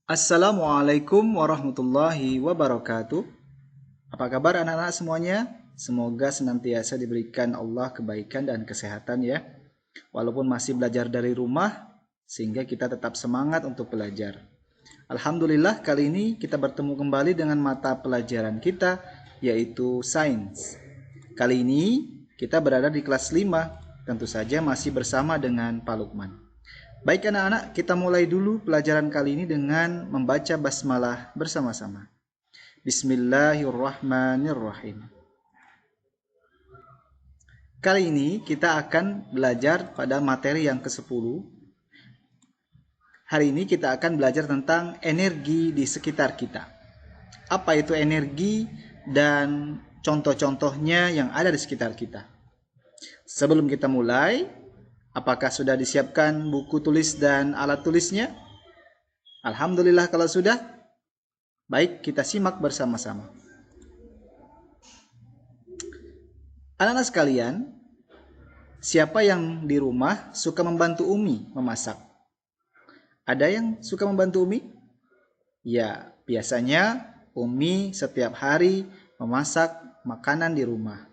Assalamualaikum warahmatullahi wabarakatuh. Apa kabar anak-anak semuanya? Semoga senantiasa diberikan Allah kebaikan dan kesehatan ya. Walaupun masih belajar dari rumah, sehingga kita tetap semangat untuk belajar. Alhamdulillah kali ini kita bertemu kembali dengan mata pelajaran kita, yaitu sains. Kali ini kita berada di kelas 5, tentu saja masih bersama dengan Pak Lukman. Baik anak-anak, kita mulai dulu pelajaran kali ini dengan membaca basmalah bersama-sama. Bismillahirrahmanirrahim. Kali ini kita akan belajar pada materi yang ke-10. Hari ini kita akan belajar tentang energi di sekitar kita. Apa itu energi dan contoh-contohnya yang ada di sekitar kita. Sebelum kita mulai, apakah sudah disiapkan buku tulis dan alat tulisnya? Alhamdulillah kalau sudah. Baik, kita simak bersama-sama. Anak-anak sekalian, siapa yang di rumah suka membantu Umi memasak? Ada yang suka membantu Umi? Ya, biasanya Umi setiap hari memasak makanan di rumah.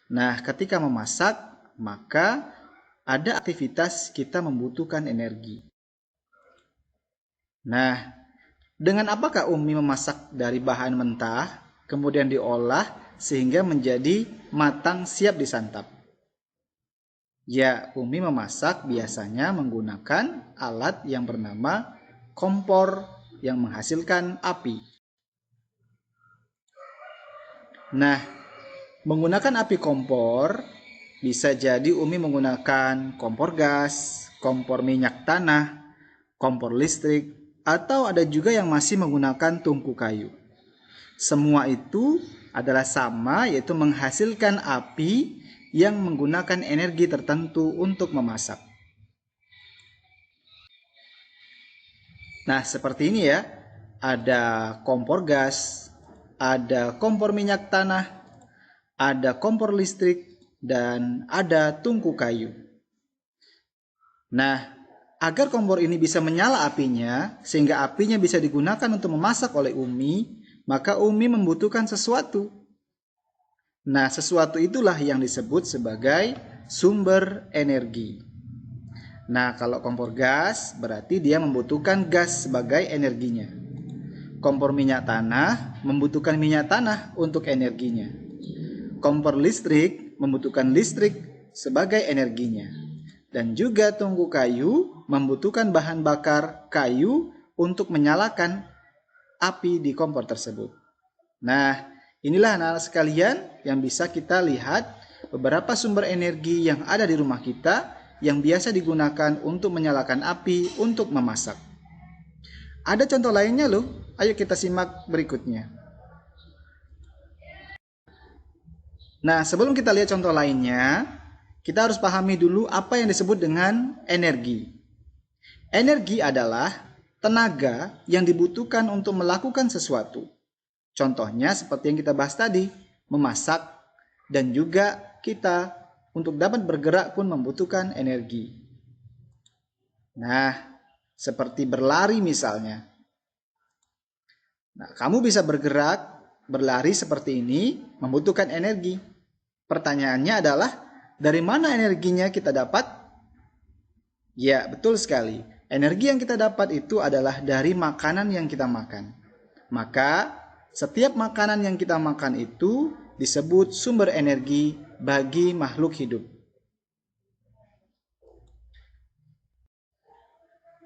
Nah, ketika memasak, maka ada aktivitas kita membutuhkan energi. Nah, dengan apakah Umi memasak dari bahan mentah, kemudian diolah sehingga menjadi matang siap disantap? Ya, Umi memasak biasanya menggunakan alat yang bernama kompor yang menghasilkan api. Nah, menggunakan api kompor bisa jadi Umi menggunakan kompor gas, kompor minyak tanah, kompor listrik, atau ada juga yang masih menggunakan tungku kayu. Semua itu adalah sama, yaitu menghasilkan api yang menggunakan energi tertentu untuk memasak. Nah, seperti ini ya. Ada kompor gas, ada kompor minyak tanah, ada kompor listrik, dan ada tungku kayu. Nah, agar kompor ini bisa menyala apinya, sehingga apinya bisa digunakan untuk memasak oleh Umi, maka Umi membutuhkan sesuatu. Nah, sesuatu itulah yang disebut sebagai sumber energi. Nah, kalau kompor gas, berarti dia membutuhkan gas sebagai energinya. Kompor minyak tanah membutuhkan minyak tanah untuk energinya. Kompor listrik membutuhkan listrik sebagai energinya. Dan juga tungku kayu membutuhkan bahan bakar kayu untuk menyalakan api di kompor tersebut. Nah, inilah anak-anak sekalian yang bisa kita lihat beberapa sumber energi yang ada di rumah kita yang biasa digunakan untuk menyalakan api untuk memasak. Ada contoh lainnya loh, ayo kita simak berikutnya. Nah, sebelum kita lihat contoh lainnya, kita harus pahami dulu apa yang disebut dengan energi. Energi adalah tenaga yang dibutuhkan untuk melakukan sesuatu. Contohnya seperti yang kita bahas tadi, memasak, dan juga kita untuk dapat bergerak pun membutuhkan energi. Nah, seperti berlari misalnya. Nah, kamu bisa berlari seperti ini membutuhkan energi. Pertanyaannya adalah, dari mana energinya kita dapat? Ya, betul sekali. Energi yang kita dapat itu adalah dari makanan yang kita makan. Maka, setiap makanan yang kita makan itu disebut sumber energi bagi makhluk hidup.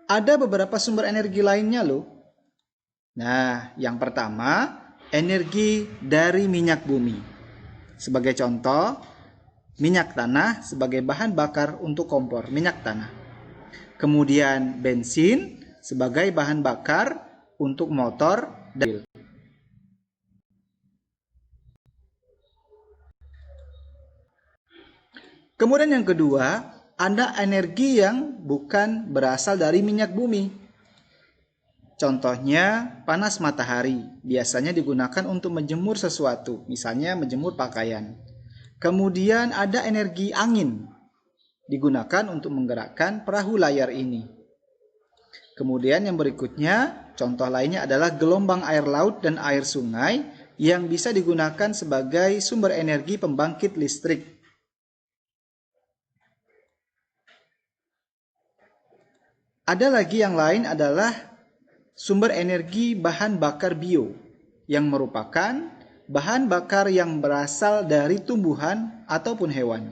Ada beberapa sumber energi lainnya loh. Nah, yang pertama, energi dari minyak bumi. Sebagai contoh, minyak tanah sebagai bahan bakar untuk kompor minyak tanah. Kemudian bensin sebagai bahan bakar untuk motor dan mobil. Kemudian yang kedua, ada energi yang bukan berasal dari minyak bumi. Contohnya panas matahari, biasanya digunakan untuk menjemur sesuatu, misalnya menjemur pakaian. Kemudian ada energi angin, digunakan untuk menggerakkan perahu layar ini. Kemudian yang berikutnya Contoh lainnya adalah gelombang air laut dan air sungai yang bisa digunakan sebagai sumber energi pembangkit listrik. Ada lagi yang lain adalah sumber energi bahan bakar bio, yang merupakan bahan bakar yang berasal dari tumbuhan ataupun hewan.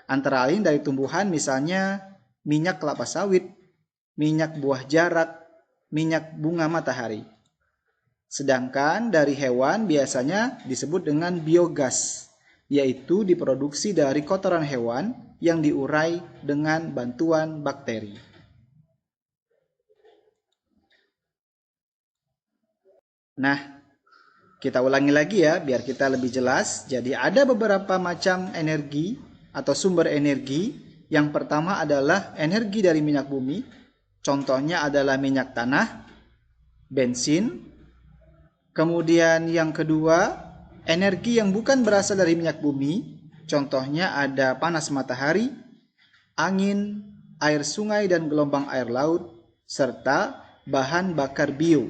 Antara lain dari tumbuhan misalnya minyak kelapa sawit, minyak buah jarak, minyak bunga matahari. Sedangkan dari hewan biasanya disebut dengan biogas, yaitu diproduksi dari kotoran hewan yang diurai dengan bantuan bakteri. Nah, kita ulangi lagi ya biar kita lebih jelas. Jadi ada beberapa macam energi atau sumber energi. Yang pertama adalah energi dari minyak bumi. Contohnya adalah minyak tanah, bensin. Kemudian yang kedua, energi yang bukan berasal dari minyak bumi. Contohnya ada panas matahari, angin, air sungai dan gelombang air laut, serta bahan bakar bio.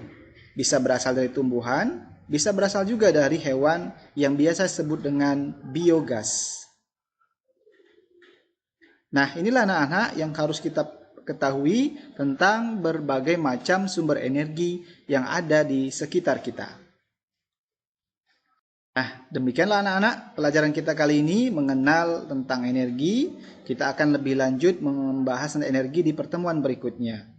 Bisa berasal dari tumbuhan, bisa berasal juga dari hewan yang biasa disebut dengan biogas. Nah, inilah anak-anak yang harus kita ketahui tentang berbagai macam sumber energi yang ada di sekitar kita. Nah, demikianlah anak-anak pelajaran kita kali ini mengenal tentang energi. Kita akan lebih lanjut membahas tentang energi di pertemuan berikutnya.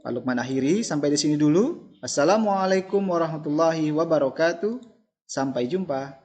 Pak Lukman akhiri sampai di sini dulu. Assalamualaikum warahmatullahi wabarakatuh. Sampai jumpa.